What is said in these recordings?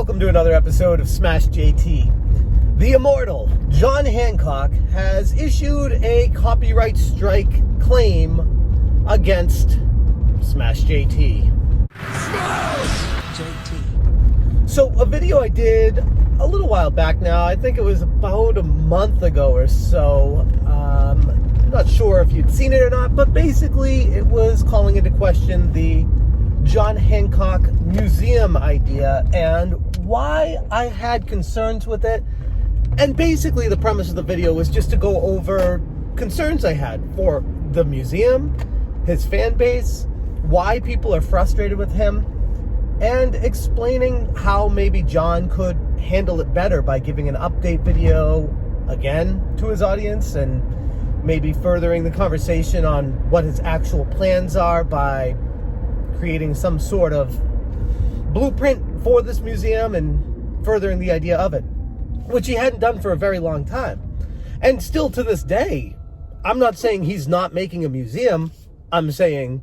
Welcome to another episode of Smash JT. The immortal John Hancock has issued a copyright strike claim against Smash JT. Smash JT. So a video I did a little while back now, I think it was about a month ago or so. I'm not sure if you'd seen it or not, but basically it was calling into question the John Hancock Museum idea and why I had concerns with it. And basically the premise of the video was just to go over concerns I had for the museum, his fan base, why people are frustrated with him, and explaining how maybe John could handle it better by giving an update video again to his audience and maybe furthering the conversation on what his actual plans are by creating some sort of blueprint for this museum and furthering the idea of it, which he hadn't done for a very long time. And still to this day, I'm not saying he's not making a museum. I'm saying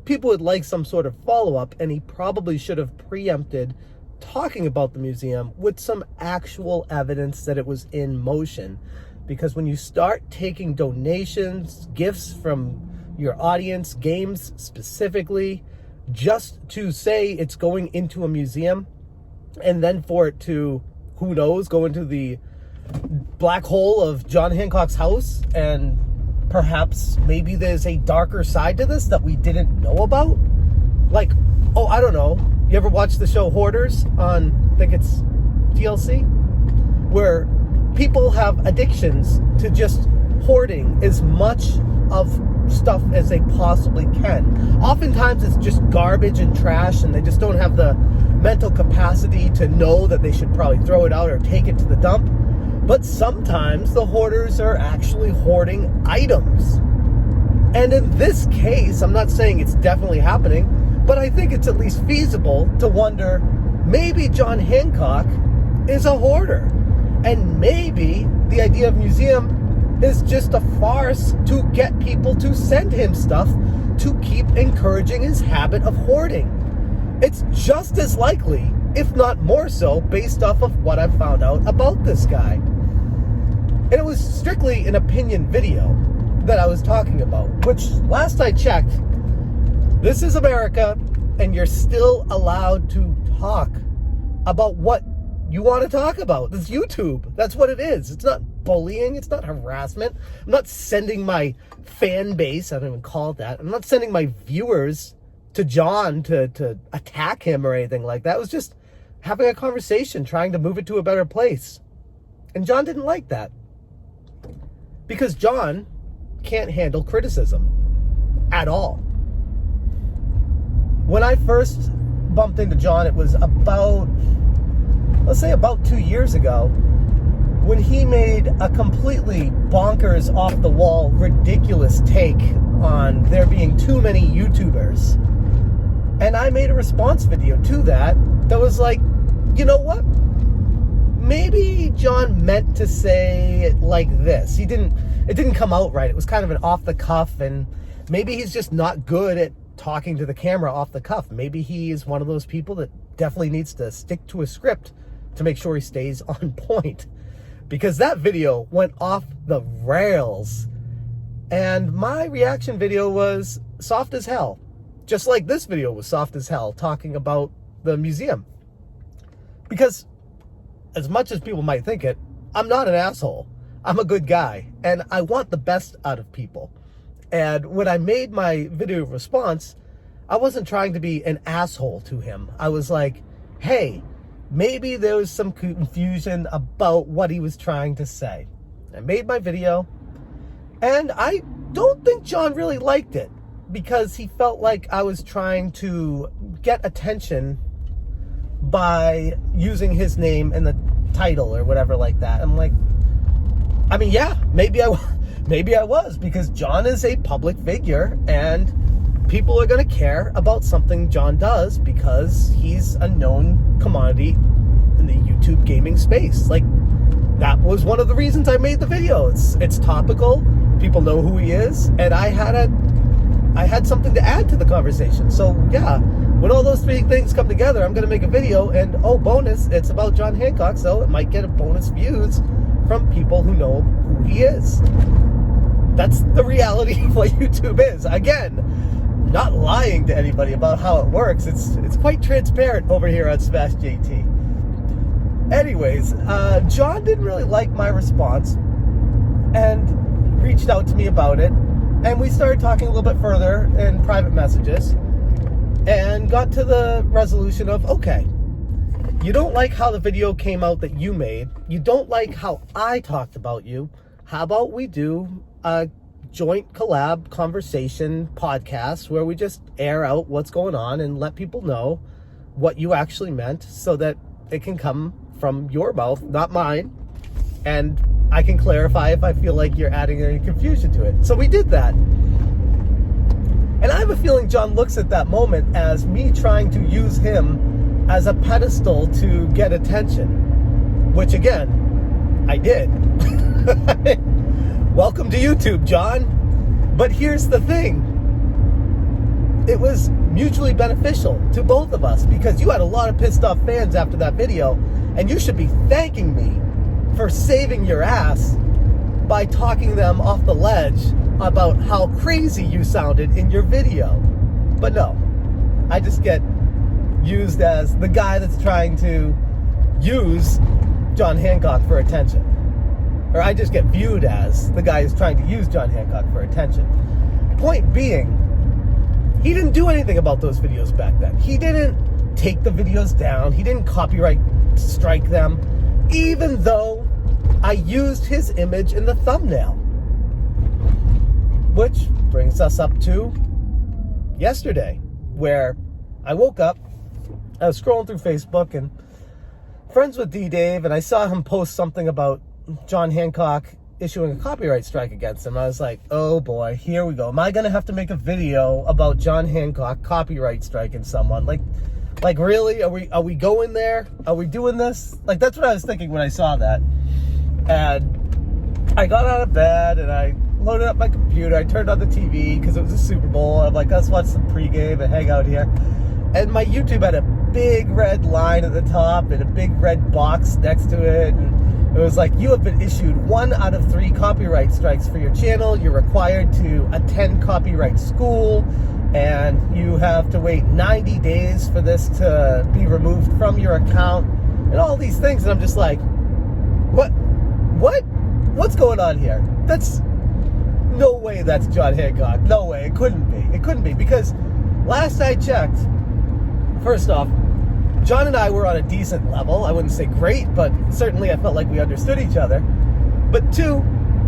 people would like some sort of follow-up, and he probably should have preempted talking about the museum with some actual evidence that it was in motion. Because when you start taking donations, gifts from your audience, games specifically, just to say it's going into a museum, and then for it to, who knows, go into the black hole of John Hancock's house, and perhaps maybe there's a darker side to this that we didn't know about. Like, oh, I don't know. You ever watch the show Hoarders on, I think it's TLC? Where people have addictions to just hoarding as much of stuff as they possibly can. Oftentimes it's just garbage and trash, and they just don't have the mental capacity to know that they should probably throw it out or take it to the dump. But sometimes the hoarders are actually hoarding items. And in this case, I'm not saying it's definitely happening, but I think it's at least feasible to wonder, maybe John Hancock is a hoarder. And maybe the idea of museum is just a farce to get people to send him stuff to keep encouraging his habit of hoarding. It's just as likely, if not more so, based off of what I've found out about this guy. And it was strictly an opinion video that I was talking about, which last I checked, this is America, and you're still allowed to talk about what you want to talk about. It's YouTube. That's what it is. It's not bullying. It's not harassment. I'm not sending my fan base, I don't even call it that, I'm not sending my viewers to John to attack him or anything like that. It was just having a conversation, trying to move it to a better place. And John didn't like that. Because John can't handle criticism at all. When I first bumped into John, it was about, let's say about 2 years ago, when he made a completely bonkers, off-the-wall, ridiculous take on there being too many YouTubers. And I made a response video to that was like, you know what? Maybe John meant to say it like this. It didn't come out right. It was kind of an off-the-cuff, and maybe he's just not good at talking to the camera off the cuff. Maybe he is one of those people that definitely needs to stick to a script to make sure he stays on point. Because that video went off the rails. And my reaction video was soft as hell. Just like this video was soft as hell, talking about the museum. Because as much as people might think it, I'm not an asshole. I'm a good guy, and I want the best out of people. And when I made my video response, I wasn't trying to be an asshole to him. I was like, hey, maybe there was some confusion about what he was trying to say. I made my video, and I don't think John really liked it, because he felt like I was trying to get attention by using his name in the title or whatever like that. I'm like, I mean, yeah, maybe I was, because John is a public figure, and people are going to care about something John does because he's a known commodity in the YouTube gaming space. Like, that was one of the reasons I made the video. It's topical. People know who he is, and I had something to add to the conversation. So yeah, when all those three things come together, I'm going to make a video, and oh, bonus, it's about John Hancock, so it might get a bonus views from people who know who he is. That's the reality of what YouTube is. Again, not lying to anybody about how it works. It's quite transparent over here on Smash JT. Anyways, John didn't really like my response and reached out to me about it, and we started talking a little bit further in private messages and got to the resolution of, okay, you don't like how the video came out that you made, you don't like how I talked about you, how about we do a joint collab conversation podcast where we just air out what's going on and let people know what you actually meant so that it can come from your mouth, not mine, and I can clarify if I feel like you're adding any confusion to it. So we did that. And I have a feeling John looks at that moment as me trying to use him as a pedestal to get attention, which again, I did. Welcome to YouTube, John. But here's the thing. It was mutually beneficial to both of us because you had a lot of pissed off fans after that video, and you should be thanking me for saving your ass by talking them off the ledge about how crazy you sounded in your video. But no, I just get used as the guy that's trying to use John Hancock for attention. Or I just get viewed as the guy who's trying to use John Hancock for attention. Point being, he didn't do anything about those videos back then. He didn't take the videos down. He didn't copyright strike them, even though I used his image in the thumbnail. Which brings us up to yesterday, where I woke up, I was scrolling through Facebook and friends with D-Dave, and I saw him post something about John Hancock issuing a copyright strike against him. I was like, oh boy, here we go. Am I gonna have to make a video about John Hancock copyright striking someone? Like really? Are we going there? Are we doing this? Like, that's what I was thinking when I saw that. And I got out of bed and I loaded up my computer. I turned on the TV because it was a Super Bowl. I'm like, let's watch some pregame and hang out here. And my YouTube had a big red line at the top and a big red box next to it. And it was like, you have been issued 1 out of 3 copyright strikes for your channel. You're required to attend copyright school, and you have to wait 90 days for this to be removed from your account, and all these things. And I'm just like, what's going on here? That's no way that's John Hancock. No way. It couldn't be. It couldn't be, because last I checked, first off, John and I were on a decent level. I wouldn't say great, but certainly I felt like we understood each other. But 2,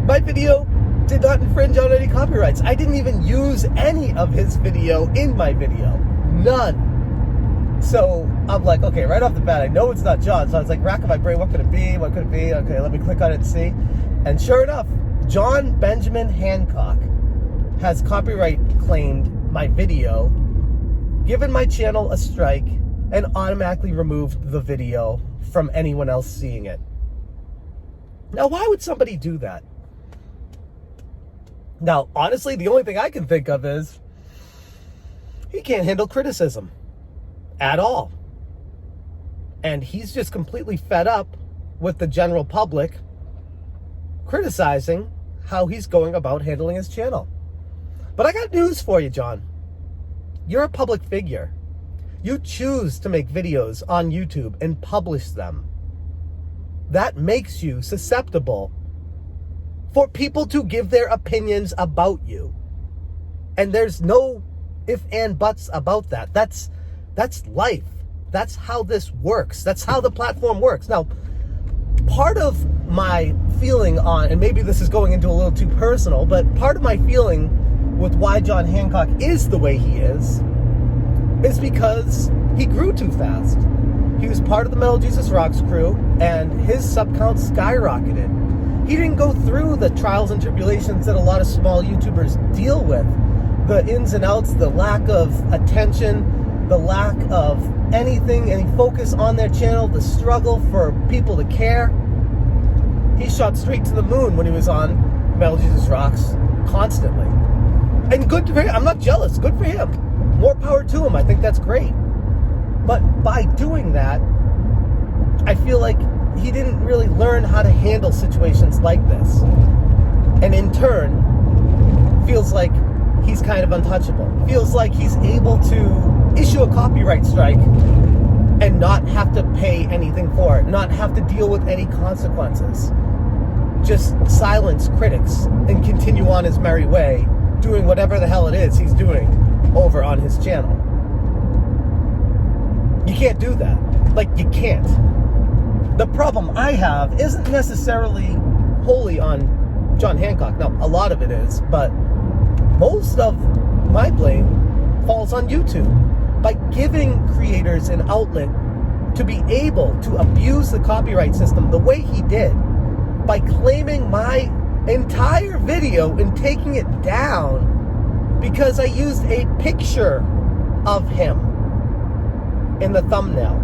my video did not infringe on any copyrights. I didn't even use any of his video in my video. None. So I'm like, okay, right off the bat, I know it's not John. So I was like, racking my brain, what could it be? What could it be? Okay, let me click on it and see. And sure enough, John Benjamin Hancock has copyright claimed my video, given my channel a strike, and automatically removed the video from anyone else seeing it. Now, why would somebody do that? Now, honestly, the only thing I can think of is he can't handle criticism at all. And he's just completely fed up with the general public criticizing how he's going about handling his channel. But I got news for you, John. You're a public figure. You choose to make videos on YouTube and publish them. That makes you susceptible for people to give their opinions about you. And there's no if and buts about that. That's life. That's how this works. That's how the platform works. Now, part of my feeling on, and maybe this is going into a little too personal, but part of my feeling with why John Hancock is the way he is because he grew too fast. He was part of the Metal Jesus Rocks crew, and his sub count skyrocketed. He didn't go through the trials and tribulations that a lot of small YouTubers deal with. The ins and outs, the lack of attention, the lack of anything, any focus on their channel, the struggle for people to care. He shot straight to the moon when he was on Metal Jesus Rocks constantly. And good for him. I'm not jealous. Good for him. more power to him. I think that's great. But by doing that, I feel like he didn't really learn how to handle situations like this. And in turn, feels like he's kind of untouchable. Feels like he's able to issue a copyright strike and not have to pay anything for it, not have to deal with any consequences. Just silence critics and continue on his merry way, doing whatever the hell it is he's doing over on his channel. You can't do that. Like, you can't. The problem I have isn't necessarily wholly on John Hancock. Now, a lot of it is, but most of my blame falls on YouTube. By giving creators an outlet to be able to abuse the copyright system the way he did, by claiming my entire video and taking it down because I used a picture of him in the thumbnail.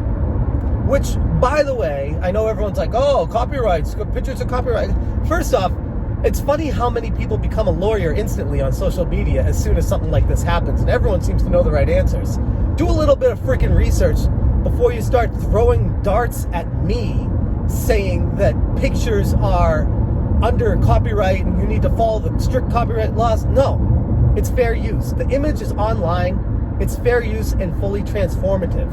Which, by the way, I know everyone's like, oh, copyrights, pictures of copyright. First off, it's funny how many people become a lawyer instantly on social media as soon as something like this happens, and everyone seems to know the right answers. Do a little bit of freaking research before you start throwing darts at me saying that pictures are under copyright and you need to follow the strict copyright laws. No, it's fair use. The image is online, it's fair use and fully transformative.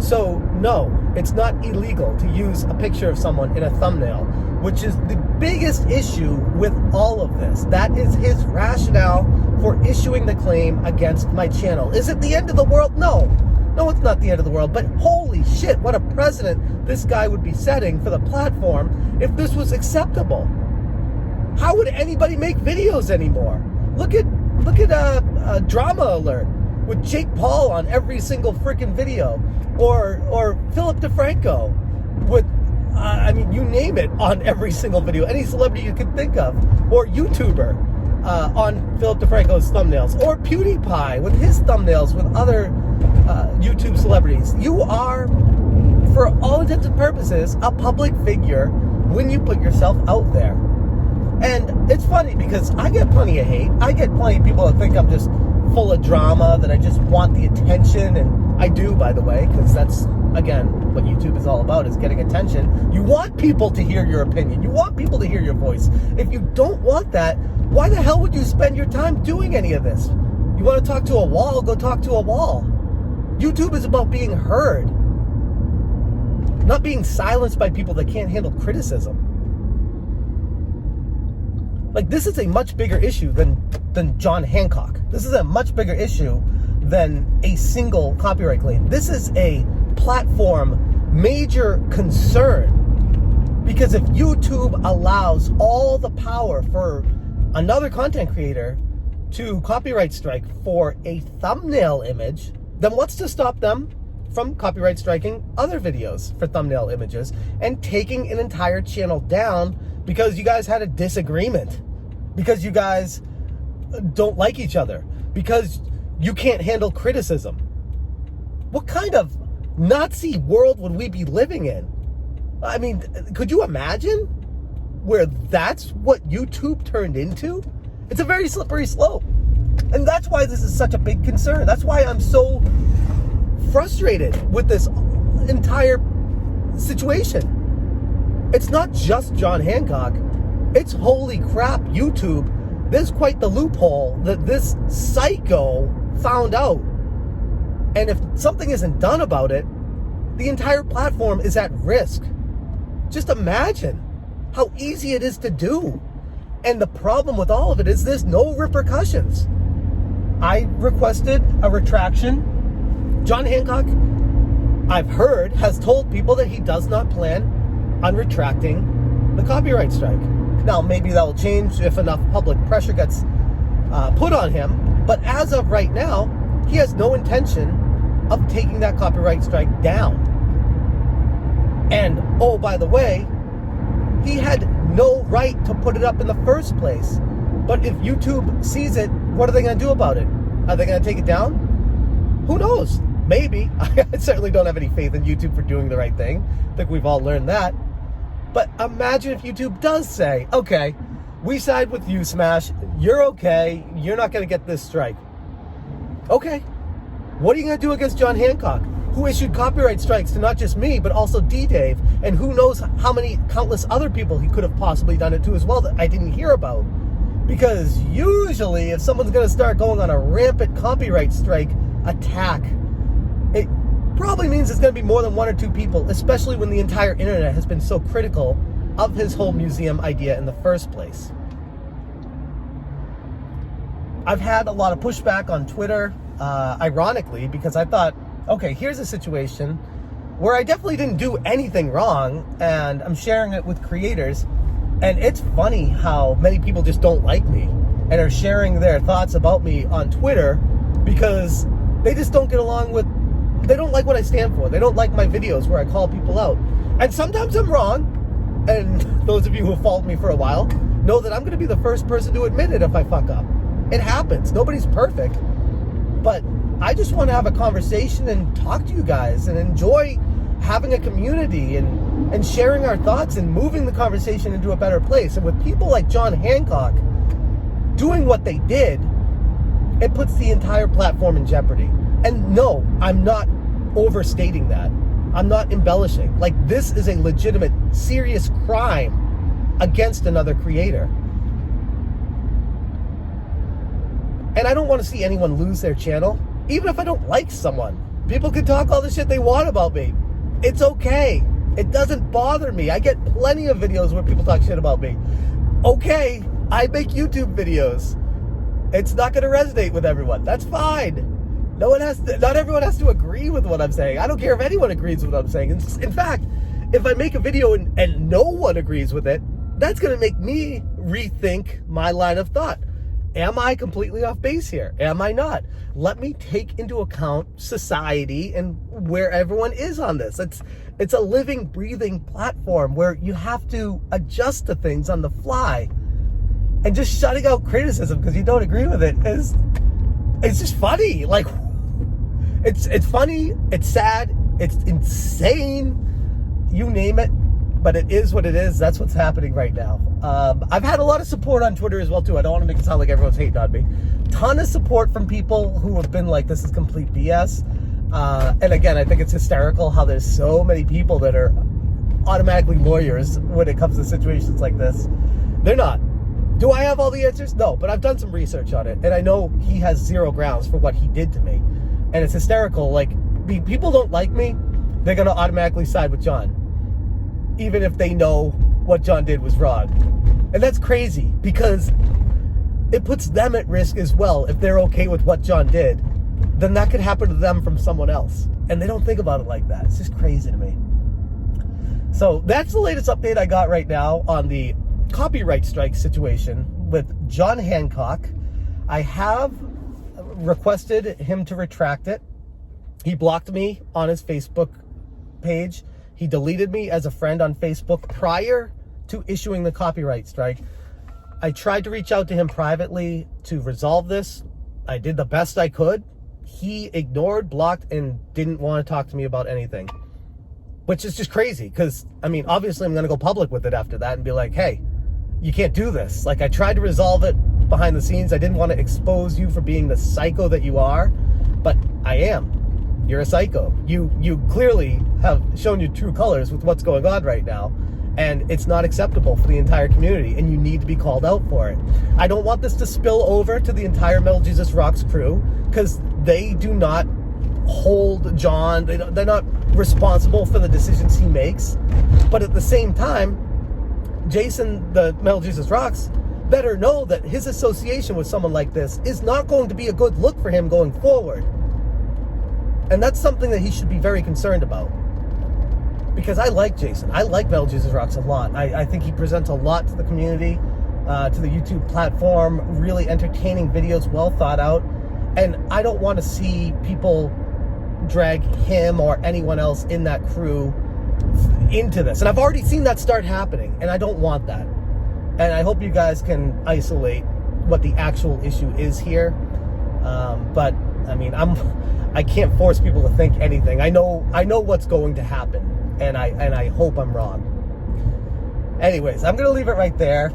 So no, it's not illegal to use a picture of someone in a thumbnail, which is the biggest issue with all of this. That is his rationale for issuing the claim against my channel. Is it the end of the world? No. No, it's not the end of the world, but holy shit, what a precedent this guy would be setting for the platform if this was acceptable. How would anybody make videos anymore? Look at Drama Alert with Jake Paul on every single freaking video, or Philip DeFranco with, I mean, you name it, on every single video, any celebrity you could think of, or YouTuber on Philip DeFranco's thumbnails, or PewDiePie with his thumbnails with other YouTube celebrities. You are, for all intents and purposes, a public figure when you put yourself out there. And it's funny because I get plenty of hate. I get plenty of people that think I'm just full of drama, that I just want the attention, and I do, by the way, because that's, again, what YouTube is all about, is getting attention. You want people to hear your opinion. You want people to hear your voice. If you don't want that, why the hell would you spend your time doing any of this? You want to talk to a wall, go talk to a wall. YouTube is about being heard, not being silenced by people that can't handle criticism. Like, this is a much bigger issue than John Hancock. This is a much bigger issue than a single copyright claim. This is a platform major concern, because if YouTube allows all the power for another content creator to copyright strike for a thumbnail image, then what's to stop them from copyright striking other videos for thumbnail images and taking an entire channel down because you guys had a disagreement, because you guys don't like each other, because you can't handle criticism? What kind of Nazi world would we be living in? I mean, could you imagine where that's what YouTube turned into? It's a very slippery slope. And that's why this is such a big concern. That's why I'm so frustrated with this entire situation. It's not just John Hancock. It's, holy crap, YouTube. There's quite the loophole that this psycho found out. And if something isn't done about it, the entire platform is at risk. Just imagine how easy it is to do. And the problem with all of it is there's no repercussions. I requested a retraction. John Hancock, I've heard, has told people that he does not plan on retracting the copyright strike. Now, maybe that will change if enough public pressure gets put on him. But as of right now, he has no intention of taking that copyright strike down. And, oh, by the way, he had no right to put it up in the first place. But if YouTube sees it, what are they going to do about it? Are they going to take it down? Who knows? Maybe. I certainly don't have any faith in YouTube for doing the right thing. I think we've all learned that. But imagine if YouTube does say, okay, we side with you, Smash. You're okay. You're not going to get this strike. Okay, What are you going to do against John Hancock, who issued copyright strikes to not just me, but also D-Dave, and who knows how many countless other people he could have possibly done it to as well that I didn't hear about? Because usually, if someone's going to start going on a rampant copyright strike attack, it probably means it's going to be more than one or two people, especially when the entire internet has been so critical of his whole museum idea in the first place. I've had a lot of pushback on Twitter, ironically, because I thought, okay, here's a situation where I definitely didn't do anything wrong, and I'm sharing it with creators, and it's funny how many people just don't like me and are sharing their thoughts about me on Twitter because they just don't get along with, they don't like what I stand for. They don't like my videos where I call people out. And sometimes I'm wrong, and those of you who have followed me for a while know that I'm going to be the first person to admit it if I fuck up. It happens. Nobody's perfect. But I just want to have a conversation and talk to you guys and enjoy having a community and sharing our thoughts and moving the conversation into a better place. And with people like John Hancock doing what they did, it puts the entire platform in jeopardy. And no, I'm not overstating that. I'm not embellishing. Like, this is a legitimate, serious crime against another creator. And I don't want to see anyone lose their channel, even if I don't like someone. People can talk all the shit they want about me. It's okay. It doesn't bother me. I get plenty of videos where people talk shit about me. Okay, I make YouTube videos. It's not going to resonate with everyone. That's fine. Not everyone has to agree with what I'm saying. I don't care if anyone agrees with what I'm saying. In fact, if I make a video and no one agrees with it, that's going to make me rethink my line of thought. Am I completely off base here? Am I not? Let me take into account society and where everyone is on this. It's a living, breathing platform where you have to adjust to things on the fly. And just shutting out criticism because you don't agree with it it's just funny. Like, it's funny, it's sad, it's insane, you name it. But it is what it is. That's what's happening right now. I've had a lot of support on Twitter as well, too. I don't want to make it sound like everyone's hating on me. Ton of support from people who have been like, this is complete BS. And again, I think it's hysterical how there's so many people that are automatically lawyers when it comes to situations like this. They're not. Do I have all the answers? No, but I've done some research on it. And I know he has zero grounds for what he did to me. And it's hysterical. Like, people don't like me, they're going to automatically side with John, even if they know what John did was wrong. And that's crazy because it puts them at risk as well. If they're okay with what John did, then that could happen to them from someone else. And they don't think about it like that. It's just crazy to me. So that's the latest update I got right now on the copyright strike situation with John Hancock. I have requested him to retract it. He blocked me on his Facebook page. He deleted me as a friend on Facebook prior to issuing the copyright strike. I tried to reach out to him privately to resolve this. I did the best I could. He ignored, blocked, and didn't want to talk to me about anything, which is just crazy because, I mean, obviously I'm going to go public with it after that and be like, hey, you can't do this. Like, I tried to resolve it behind the scenes. I didn't want to expose you for being the psycho that you are, but I am. You're a psycho. You clearly have shown your true colors with what's going on right now, and it's not acceptable for the entire community, and you need to be called out for it. I don't want this to spill over to the entire Metal Jesus Rocks crew, because they do not hold John, they're not responsible for the decisions he makes, but at the same time, Jason, the Metal Jesus Rocks, better know that his association with someone like this is not going to be a good look for him going forward. And that's something that he should be very concerned about. Because I like Jason. I like Metal Jesus Rocks a lot. I think he presents a lot to the community, to the YouTube platform, really entertaining videos, well thought out. And I don't want to see people drag him or anyone else in that crew into this. And I've already seen that start happening, and I don't want that. And I hope you guys can isolate what the actual issue is here. But I mean, I can't force people to think anything. I know what's going to happen, and I hope I'm wrong. Anyways, I'm gonna leave it right there.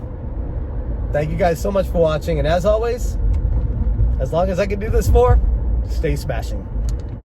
Thank you guys so much for watching, and as always, as long as I can do this for, stay smashing.